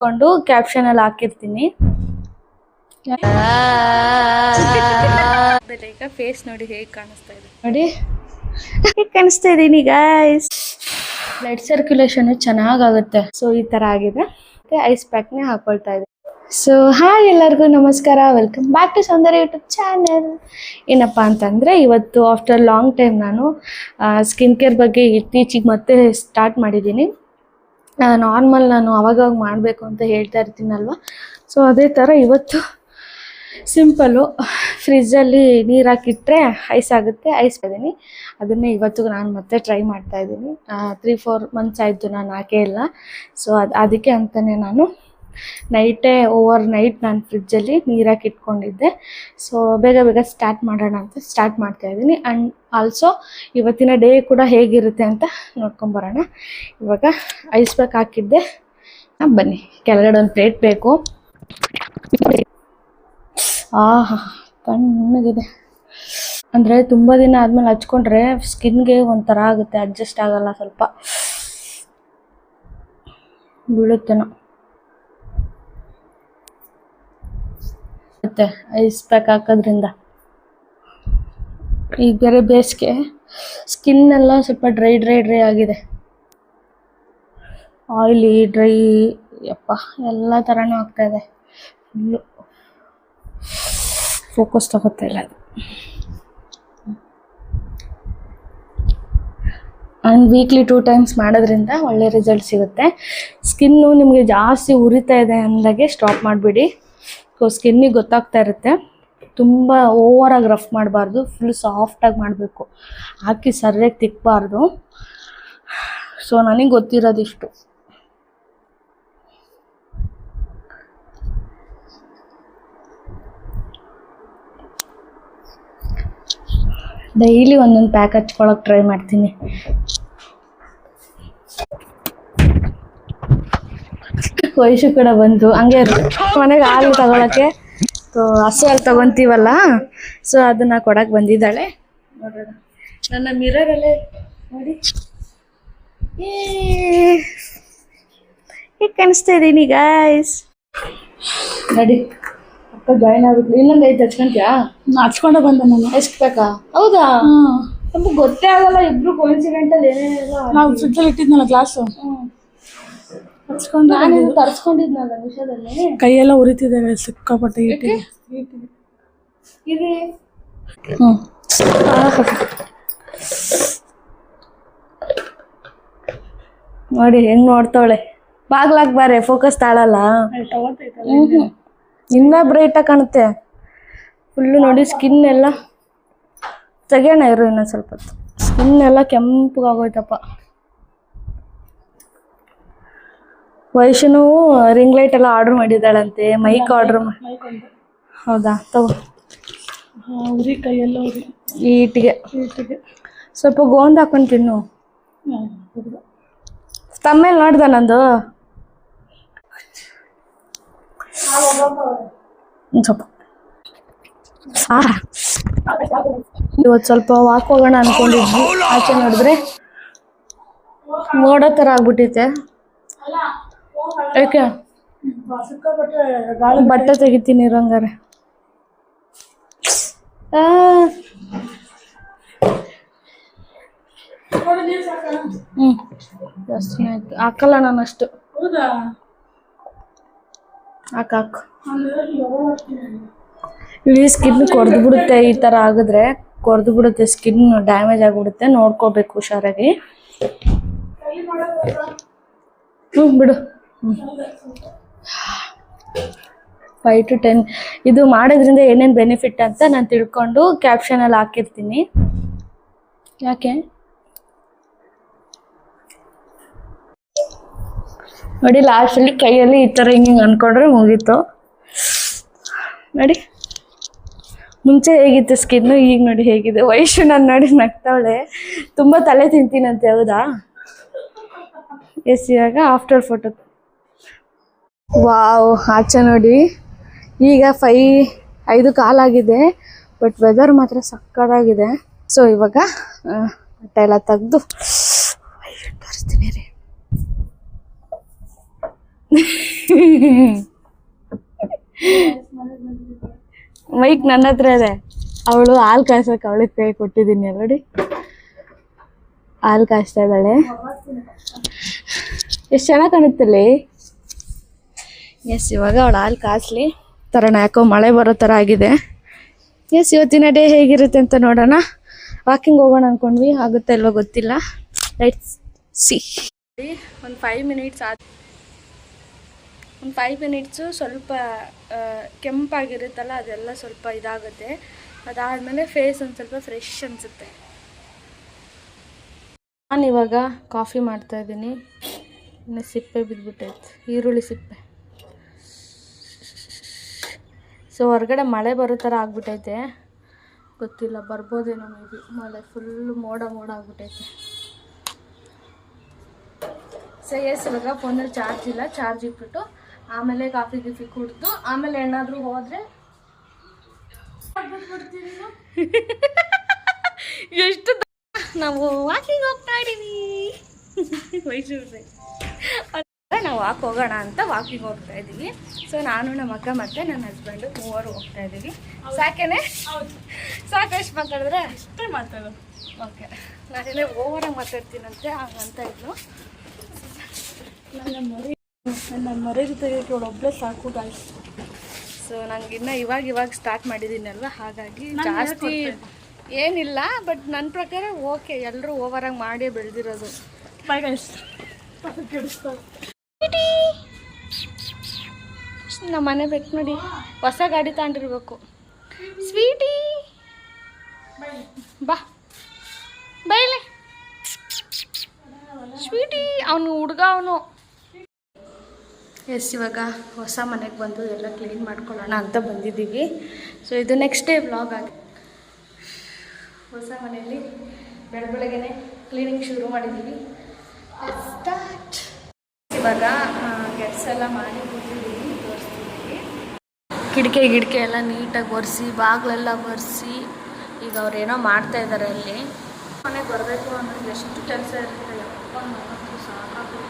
ಕೊಂಡು ಕ್ಯಾಪ್ಷನ್ ಅಲ್ಲಿ ಹಾಕಿರ್ತೀನಿ. ಈಗ ಫೇಸ್ ನೋಡಿ ಹೇಗೆ ಕಾಣಿಸ್ತಾ ಇದೆ ನೋಡಿ, ಹೇಗೆ ಕಾಣಿಸ್ತಾ ಇದೀನಿ ಗೈಸ್. ಬ್ಲಡ್ ಸರ್ಕ್ಯುಲೇಷನ್ ಚೆನ್ನಾಗಾಗುತ್ತೆ. ಸೊ ಈ ತರ ಆಗಿದೆ. ಐಸ್ ಪ್ಯಾಕ್ ನೇ ಹಾಕೊಳ್ತಾ ಇದೆ. ಸೊ ಹಾಯ್ ಎಲ್ಲರಿಗೂ ನಮಸ್ಕಾರ, welcome back to Soundarya YouTube channel. ಏನಪ್ಪ ಅಂತಂದರೆ ಇವತ್ತು ಆಫ್ಟರ್ ಲಾಂಗ್ ಟೈಮ್ ನಾನು ಸ್ಕಿನ್ ಕೇರ್ ಬಗ್ಗೆ ಇತ್ತೀಚೆಗೆ ಮತ್ತೆ ಸ್ಟಾರ್ಟ್ ಮಾಡಿದ್ದೀನಿ. ನಾರ್ಮಲ್ ನಾನು ಅವಾಗವಾಗ ಮಾಡಬೇಕು ಅಂತ ಹೇಳ್ತಾ ಇರ್ತೀನಲ್ವ, ಸೊ ಅದೇ ಥರ ಇವತ್ತು ಸಿಂಪಲ್ಲು ಫ್ರಿಜ್ಜಲ್ಲಿ ನೀರು ಹಾಕಿಟ್ರೆ ಐಸ್ ಆಗುತ್ತೆ, ಐಸ್ ಇದ್ದೀನಿ. ಅದನ್ನೇ ಇವತ್ತು ನಾನು ಮತ್ತೆ ಟ್ರೈ ಮಾಡ್ತಾ ಇದ್ದೀನಿ. 3-4 ಮಂತ್ಸ್ ಆಯಿತು ನಾನು ಹಾಕೇ ಇಲ್ಲ. ಸೊ ಅದಕ್ಕೆ ಅಂತಲೇ ನಾನು ಓವರ್ ನೈಟ್ ನಾನು ಫ್ರಿಜ್ಜಲ್ಲಿ ನೀರು ಹಾಕಿ ಇಟ್ಕೊಂಡಿದ್ದೆ. ಸೊ ಬೇಗ ಸ್ಟಾರ್ಟ್ ಮಾಡೋಣ ಅಂತ ಸ್ಟಾರ್ಟ್ ಮಾಡ್ತಾ ಇದ್ದೀನಿ. ಆ್ಯಂಡ್ ಆಲ್ಸೋ ಇವತ್ತಿನ ಡೇ ಕೂಡ ಹೇಗಿರುತ್ತೆ ಅಂತ ನೋಡ್ಕೊಂಬರೋಣ. ಇವಾಗ ಐಸ್ ಪ್ಯಾಕ್ ಹಾಕಿದ್ದೆ. ಬನ್ನಿ, ಕೆಳಗಡೆ ಒಂದು ಪ್ಲೇಟ್ ಬೇಕು. ಕಣ್ಣಗಿದೆ ಅಂದರೆ ತುಂಬ ದಿನ ಆದಮೇಲೆ ಹಚ್ಕೊಂಡ್ರೆ ಸ್ಕಿನ್ಗೆ ಒಂಥರ ಆಗುತ್ತೆ, ಅಡ್ಜಸ್ಟ್ ಆಗಲ್ಲ, ಸ್ವಲ್ಪ ಬೀಳುತ್ತೇನೋ. ಮತ್ತೆ ಐಸ್ ಪ್ಯಾಕ್ ಹಾಕೋದ್ರಿಂದ ಈಗ ಬೇರೆ ಬೇಸಿಗೆ, ಸ್ಕಿನ್ ಎಲ್ಲ ಸ್ವಲ್ಪ ಡ್ರೈ ಆಗಿದೆ. ಆಯಿಲಿ, ಡ್ರೈ, ಯಪ್ಪ ಎಲ್ಲ ಥರನೂ ಆಗ್ತಾ ಇದೆ. ಫುಲ್ಲು ಫೋಕಸ್ ತಗೋತಾ ಇಲ್ಲ ಅದು. ಆ್ಯಂಡ್ ವೀಕ್ಲಿ 2 ಟೈಮ್ಸ್ ಮಾಡೋದ್ರಿಂದ ಒಳ್ಳೆ ರಿಸಲ್ಟ್ ಸಿಗುತ್ತೆ. ಸ್ಕಿನ್ನು ನಿಮಗೆ ಜಾಸ್ತಿ ಉರಿತಾ ಇದೆ ಅಂದಾಗೆ ಸ್ಟಾಪ್ ಮಾಡಿಬಿಡಿ. ಸ್ಕಿನ್ನಿಗೆ ಗೊತ್ತಾಗ್ತಾ ಇರುತ್ತೆ. ತುಂಬ ಓವರಾಗಿ ರಫ್ ಮಾಡಬಾರ್ದು, ಫುಲ್ ಸಾಫ್ಟಾಗಿ ಮಾಡಬೇಕು. ಹಾಕಿ ಸರಿಯಾಗಿ ತಿಕ್ಕಬಾರ್ದು. ಸೊ ನನಗೆ ಗೊತ್ತಿರೋದಿಷ್ಟು. ಡೈಲಿ ಒಂದೊಂದು ಪ್ಯಾಕ್ ಹಚ್ಕೊಳಕ್ಕೆ ಟ್ರೈ ಮಾಡ್ತೀನಿ. ವಯಸ್ಸು ಕೂಡ ಬಂತು, ಹಂಗೆ ಮನೆಗೆ ಹಾಲು ತಗೊಳಕ್ಕೆ. ಸೊ ಹಸು ಹಾಲು ತಗೊತೀವಲ್ಲ, ಸೊ ಅದನ್ನ ಕೊಡಕ್ಕೆ ಬಂದಿದ್ದಾಳೆ. ನೋಡೋಣ ನನ್ನ ಮಿರರಲ್ಲೇ ನೋಡಿ ಹೇಗೆ ಕಾಣಿಸ್ತಾ ಇದ್ದೀನಿ ಗೈಸ್. ನಡಿ ಅಕ್ಕ ಜಾಯ್ನ್ ಆಗ್ಬಿಟ್ಲು. ಇನ್ನೊಂದು 5 ಹಚ್ಕೊಂತೀಯಾ? ಹಚ್ಕೊಂಡೆ ಬಂದೆ ನಾನು. ಎಷ್ಟು ಬೇಕಾ? ಹೌದಾ? ನಮ್ಗೆ ಗೊತ್ತೇ ಆಗಲ್ಲ, ಇಬ್ರು ಕೋಇನ್ಸಿಡೆಂಟಲ್ಲಿ ಏನೇನೆಲ್ಲ ನಾವು ಫ್ರಿಜ್ಜಲ್ಲಿ ಇಟ್ಟಿದ್ನಲ್ಲ ಗ್ಲಾಸು, ಹಚ್ಕೊಂಡು ನಾನು ತರಿಸ್ಕೊಂಡಿದ್ನಲ್ಲ ವಿಷಯದಲ್ಲಿ. ಕೈಯೆಲ್ಲ ಉರಿತಿದೆ ಸಿಕ್ಕಾಪಟ್ಟೆ. ಇದೆ ನೋಡಿ ಹೆಂಗ್ ನೋಡ್ತಾವಳೆ. ಬಾಗ್ಲಾಕ್ ಬಾರೆ, ಫೋಕಸ್ ತಾಳಲ್ಲ. ಇನ್ನ ಬ್ರೈಟಾಗಿ ಕಾಣುತ್ತೆ ಫುಲ್ಲು. ನೋಡಿ ಸ್ಕಿನ್ ಎಲ್ಲ ತೆಗೆಯೋಣ ಇರು, ಇನ್ನೊಂದು ಸ್ವಲ್ಪ ಹೊತ್ತು. ಸ್ಕಿನ್ ಎಲ್ಲ ಕೆಂಪಗಾಗೋಯ್ತಪ್ಪ. ವೈಶನು ರಿಂಗ್ ಲೈಟ್ ಎಲ್ಲ ಆರ್ಡರ್ ಮಾಡಿದ್ದಾಳಂತೆ, ಮೈಕ್ ಆರ್ಡರ್ ಹೌದಾ? ತಗೋ. ಉರಿ ಕೈಯೆಲ್ಲ ಉರಿ. ಈಟಿಗೆ ಸ್ವಲ್ಪ ಗೋಂದ್ ಹಾಕೊಂಡು ತಿನ್ನು. ತಮ್ಮೇಲೆ ನೋಡ್ದ ನಂದು ಸ್ವಲ್ಪ. ಇವತ್ತು ಸ್ವಲ್ಪ ವಾಕ್ ಹೋಗೋಣ ಅನ್ಕೊಂಡಿದ್ವಿ. ಆಚೆ ನೋಡಿದ್ರೆ ಮೋಡ ಥರ ಆಗ್ಬಿಟ್ಟೈತೆ. ಯಾಕೆ? ಬಟ್ಟೆ ತೆಗಿತೀನಿ ಇರಂಗಾರೆ. ಜಾಸ್ತಿ ಆಯ್ತು, ಹಾಕಲ್ಲ ನಾನು ಅಷ್ಟು. ಹಾಕು. ಇಡೀ ಸ್ಕಿನ್ ಕೊರ್ದು ಬಿಡುತ್ತೆ. ಈ ಥರ ಆಗಿದ್ರೆ ಕೊರ್ದು ಬಿಡುತ್ತೆ, ಸ್ಕಿನ್ ಡ್ಯಾಮೇಜ್ ಆಗಿಬಿಡುತ್ತೆ. ನೋಡ್ಕೋಬೇಕು ಹುಷಾರಾಗಿ. ಬಿಡು. 5 to 10 ಇದು ಮಾಡೋದ್ರಿಂದ ಏನೇನು ಬೆನಿಫಿಟ್ ಅಂತ ನಾನು ತಿಳ್ಕೊಂಡು ಕ್ಯಾಪ್ಷನಲ್ಲಿ ಹಾಕಿರ್ತೀನಿ. ಯಾಕೆ ನೋಡಿ, ಲಾಸ್ಟಲ್ಲಿ ಕೈಯಲ್ಲಿ ಈ ಥರ ಹಿಂಗೆ ಅಂದ್ಕೊಂಡ್ರೆ ಮುಗೀತು. ನೋಡಿ ಮುಂಚೆ ಹೇಗಿತ್ತು ಸ್ಕಿನ್ನು, ಈಗ ನೋಡಿ ಹೇಗಿದೆ. ವಯಸ್ಸು ನಾನು ನೋಡಿ ನಗ್ತಾವಳೆ. ತುಂಬ ತಲೆ ತಿಂತೀನಂತೆ. ಹೌದಾ? ಎಸ್. ಇವಾಗ ಆಫ್ಟರ್ ಫೋಟೋ. ವಾವ್, ಆಚೆ ನೋಡಿ ಈಗ 5 ಕಾಲಾಗಿದೆ. ಬಟ್ ವೆದರ್ ಮಾತ್ರ ಸಕ್ಕತ್ತಾಗಿದೆ. ಸೊ ಇವಾಗ ಬಟ್ಟೆ ಎಲ್ಲ ತೆಗೆದು ತೋರಿಸ್ತೀನಿ ರೀ. ಮೈಕ್ ನನ್ನ ಹತ್ರ ಇದೆ. ಅವಳು ಹಾಲು ಕಾಯ್ಸಕ್ಕೆ ಅವಳಿಗೆ ಕೈ ಕೊಟ್ಟಿದ್ದೀನಿ ನೋಡಿ. ಹಾಲು ಕಾಯಿಸ್ತಾ ಇದ್ದಾಳೆ. ಎಷ್ಟು ಚೆನ್ನಾಗಿ ಕಾಣುತ್ತಲ್ಲಿ. ಎಸ್, ಇವಾಗ ಅವಳು ಹಾಲು ಕಾಯಿಸ್ಲಿ. ಥರನ ಯಾಕೋ ಮಳೆ ಬರೋ ಥರ ಆಗಿದೆ. ಎಸ್, ಇವತ್ತಿನ ಡೇ ಹೇಗಿರುತ್ತೆ ಅಂತ ನೋಡೋಣ. ವಾಕಿಂಗ್ ಹೋಗೋಣ ಅಂದ್ಕೊಂಡ್ವಿ, ಆಗುತ್ತೆ ಇಲ್ವೋ ಗೊತ್ತಿಲ್ಲ. Let's see. ಒಂದು 5 ಮಿನಿಟ್ಸ್ ಒಂದು 5 ಮಿನಿಟ್ಸು ಸ್ವಲ್ಪ ಕೆಂಪಾಗಿರುತ್ತಲ್ಲ, ಅದೆಲ್ಲ ಸ್ವಲ್ಪ ಇದಾಗುತ್ತೆ. ಅದಾದಮೇಲೆ ಫೇಸ್ ಒಂದು ಸ್ವಲ್ಪ ಫ್ರೆಶ್ ಅನಿಸುತ್ತೆ. ನಾನಿವಾಗ ಕಾಫಿ ಮಾಡ್ತಾಯಿದ್ದೀನಿ. ಇನ್ನು ಸಿಪ್ಪೆ ಬಿದ್ದುಬಿಟ್ಟೈತೆ, ಈರುಳ್ಳಿ ಸಿಪ್ಪೆ. ಸೊ ಹೊರಗಡೆ ಮಳೆ ಬರೋ ಥರ ಆಗ್ಬಿಟ್ಟೈತೆ, ಗೊತ್ತಿಲ್ಲ, ಬರ್ಬೋದೇನೋ ಮೇ ಬಿ. ಮಳೆ ಫುಲ್ಲು ಮೋಡ ಆಗ್ಬಿಟ್ಟೈತೆ. ಸೊ ಎಸ್, ಇವಾಗ ಫೋನಲ್ಲಿ ಚಾರ್ಜ್ ಇಲ್ಲ, ಚಾರ್ಜ್ ಇಟ್ಬಿಟ್ಟು ಆಮೇಲೆ ಕಾಫಿ ಕುಡಿದು ಆಮೇಲೆ ಏನಾದರೂ ಹೋದರೆ ಎಷ್ಟು ನಾವು ವಾಕಿಂಗ್ ಹೋಗ್ತಾ ಇದ್ದೀವಿ. ಮೈಸೂರು ನಾವು ವಾಕ್ ಹೋಗೋಣ ಅಂತ ವಾಕಿಂಗ್ ಹೋಗ್ತಾ ಇದ್ದೀವಿ. ಸೊ ನಾನು ನಮ್ಮ ಅಕ್ಕ ಮತ್ತು ನನ್ನ ಹಸ್ಬೆಂಡು ಮೂವರು ಹೋಗ್ತಾ ಇದ್ದೀವಿ. ಸಾಕೇನೆ? ಸಾಕು. ಎಷ್ಟು ಮಾತಾಡಿದ್ರೆ ಅಷ್ಟೇ ಮಾತಾಡೋದು. ಓಕೆ, ನಾನೆಲ್ಲ ಓವರಾಗಿ ಮಾತಾಡ್ತೀನಂತೆ ಹಾಗಂತ ಇದ್ಲು. ನನ್ನ ಮರಿ ತೆಗೆಯೋಕೆ ಒಬ್ಬಳೇ ಸಾಕು ಗಾಯ್ಸ್. ಸೊ ನಂಗೆ ಇನ್ನೂ ಇವಾಗ ಸ್ಟಾರ್ಟ್ ಮಾಡಿದ್ದೀನಲ್ವ, ಹಾಗಾಗಿ ಜಾಸ್ತಿ ಏನಿಲ್ಲ. ಬಟ್ ನನ್ನ ಪ್ರಕಾರ ಓಕೆ, ಎಲ್ಲರೂ ಓವರಾಗಿ ಮಾಡೇ ಬೆಳೆದಿರೋದು. ನಮ್ಮ ಮನೆ ಬೇಕು ನೋಡಿ, ಹೊಸ ಗಾಡಿ ತಗೊಂಡಿರ್ಬೇಕು. ಸ್ವೀಟಿ ಬಾ ಬೈಲೆ ಸ್ವೀಟಿ. ಅವನು ಹುಡುಗ ಅವನು. ಎಸ್, ಇವಾಗ ಹೊಸ ಮನೆಗೆ ಬಂದು ಎಲ್ಲ ಕ್ಲೀನ್ ಮಾಡ್ಕೊಳ್ಳೋಣ ಅಂತ ಬಂದಿದ್ದೀವಿ. ಸೊ ಇದು ನೆಕ್ಸ್ಟ್ ಡೇ ವ್ಲಾಗ್ ಆಗಿ. ಹೊಸ ಮನೆಯಲ್ಲಿ ಬೆಳಗ್ಗೆನೆ ಕ್ಲೀನಿಂಗ್ ಶುರು ಮಾಡಿದ್ದೀವಿ. ಸ್ಟಾರ್ಟ್. ಇವಾಗ ಕೆಲಸ ಎಲ್ಲ ಮಾಡಿ ಕೂತಿದ್ದೀವಿ, ತೋರಿಸ್ತಿದ್ದೀವಿ. ಕಿಟಕಿ ಎಲ್ಲ ನೀಟಾಗಿ ಒರೆಸಿ, ಬಾಗಿಲೆಲ್ಲ ಒರೆಸಿ. ಈಗ ಅವ್ರೇನೋ ಮಾಡ್ತಾ ಇದ್ದಾರೆ ಅಲ್ಲಿ. ಮನೆಗೆ ಬರಬೇಕು ಅನ್ನೋದು ಎಷ್ಟು ಕೆಲಸ ಇರುತ್ತೆ, ಸಾಕಾಗುತ್ತೆ.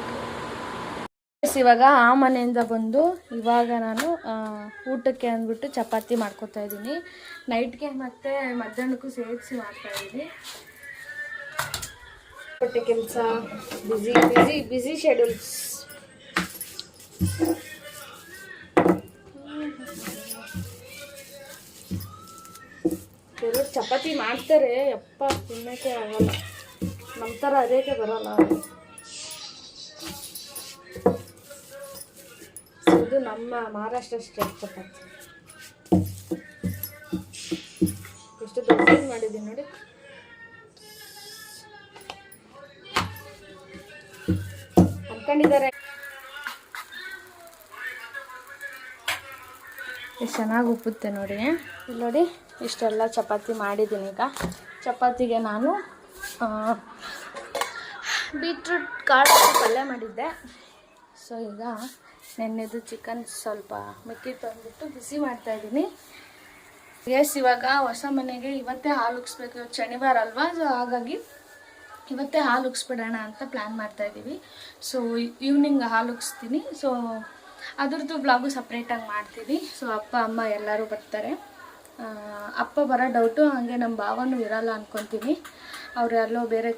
ಇವಾಗ ಆ ಮನೆಯಿಂದ ಬಂದು ಇವಾಗ ನಾನು ಊಟಕ್ಕೆ ಅಂದ್ಬಿಟ್ಟು ಚಪಾತಿ ಮಾಡ್ಕೊತಾ ಇದ್ದೀನಿ. ನೈಟ್ಗೆ ಮತ್ತು ಮಧ್ಯಾಹ್ನಕ್ಕೂ ಸೇರಿಸಿ ಮಾಡ್ತಾಯಿದ್ದೀನಿ. ಹೊಟ್ಟೆ ಕೆಲಸ, ಬಿಸಿ ಶೆಡ್ಯೂಲ್ಸ್. ಕೆಲವರು ಚಪಾತಿ ಮಾಡ್ತಾರೆ, ಯಪ್ಪ ತಿನ್ನೋಕ್ಕೆ ಆಗಲ್ಲ. ನಮ್ಮ ಥರ ಅದೇಕೆ ಬರೋಲ್ಲ. ಇದು ನಮ್ಮ ಮಹಾರಾಷ್ಟ್ರ ಸ್ಟೈಲ್ ಚಪಾತಿ. ಎಷ್ಟು ದೊಡ್ಡ ಮಾಡಿದ್ದೀನಿ ನೋಡಿ. ಅನ್ಕೊಂಡಿದ್ದಾರೆ ಎಷ್ಟು ಚೆನ್ನಾಗಿ ಉಪ್ಪುತ್ತೆ ನೋಡಿ. ಇಲ್ಲಿ ನೋಡಿ, ಇಷ್ಟೆಲ್ಲ ಚಪಾತಿ ಮಾಡಿದ್ದೀನಿ. ಈಗ ಚಪಾತಿಗೆ ನಾನು ಬೀಟ್ರೂಟ್ ಕಾಳು ಪಲ್ಯ ಮಾಡಿದ್ದೆ. ಸೊ ಈಗ ನೆನ್ನೆದು ಚಿಕನ್ ಸ್ವಲ್ಪ ಮಿಕ್ಕಿ ತಂದುಬಿಟ್ಟು ಬಿಸಿ ಮಾಡ್ತಾಯಿದ್ದೀನಿ. ಎಸ್, ಇವಾಗ ಹೊಸ ಮನೆಗೆ ಇವತ್ತೇ ಹಾಲು ಉಗಿಸ್ಬೇಕು. ಇವತ್ತು ಶನಿವಾರ ಅಲ್ವಾ, ಸೊ ಹಾಗಾಗಿ ಇವತ್ತೇ ಹಾಲು ಉಗಿಸ್ಬಿಡೋಣ ಅಂತ ಪ್ಲ್ಯಾನ್ ಮಾಡ್ತಾಯಿದ್ದೀವಿ. ಸೊ ಈವ್ನಿಂಗ್ ಹಾಲು ಉಗಿಸ್ತೀನಿ. ಸೊ ಅದ್ರದ್ದು ಬ್ಲಾಗು ಸಪ್ರೇಟಾಗಿ ಮಾಡ್ತೀವಿ. ಸೊ ಅಪ್ಪ ಅಮ್ಮ ಎಲ್ಲರೂ ಬರ್ತಾರೆ. ಅಪ್ಪ ಬರೋ ಡೌಟು, ಹಾಗೆ ನಮ್ಮ ಭಾವನೂ ಇರೋಲ್ಲ ಅಂದ್ಕೊತೀನಿ. ಅವ್ರು ಎಲ್ಲೋ ಬೇರೆ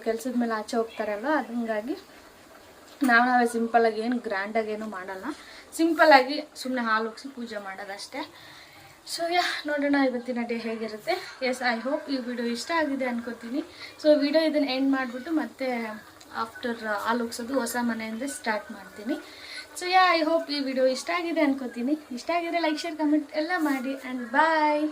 ಕೆಲಸದ ಮೇಲೆ ಆಚೆ ಹೋಗ್ತಾರಲ್ವ, ಹಂಗಾಗಿ ನಾವೇ ಸಿಂಪಲ್ಲಾಗಿ ಏನು ಗ್ರ್ಯಾಂಡಾಗಿ ಏನೂ ಮಾಡಲ್ಲ. ಸಿಂಪಲ್ಲಾಗಿ ಸುಮ್ಮನೆ ಹಾಲು ಉಗಿಸಿ ಪೂಜೆ ಮಾಡೋದಷ್ಟೇ. ಸೊ ನೋಡೋಣ ಇವತ್ತಿನ ಡೇ ಹೇಗಿರುತ್ತೆ. ಎಸ್, ಐ ಹೋಪ್ ಈ ವಿಡಿಯೋ ಇಷ್ಟ ಆಗಿದೆ ಅನ್ಕೋತೀನಿ. ಸೊ ವಿಡಿಯೋ ಇದನ್ನು ಎಂಡ್ ಮಾಡಿಬಿಟ್ಟು ಮತ್ತೆ ಆಫ್ಟರ್ ಹಾಲು ಉಗಿಸೋದು ಹೊಸ ಮನೆಯಿಂದ ಸ್ಟಾರ್ಟ್ ಮಾಡ್ತೀನಿ. ಸೊ ಐ ಹೋಪ್ ಈ ವಿಡಿಯೋ ಇಷ್ಟ ಆಗಿದೆ ಅನ್ಕೋತೀನಿ. ಇಷ್ಟ ಆಗಿದ್ರೆ ಲೈಕ್, ಶೇರ್, ಕಮೆಂಟ್ ಎಲ್ಲ ಮಾಡಿ. ಆ್ಯಂಡ್ ಬಾಯ್.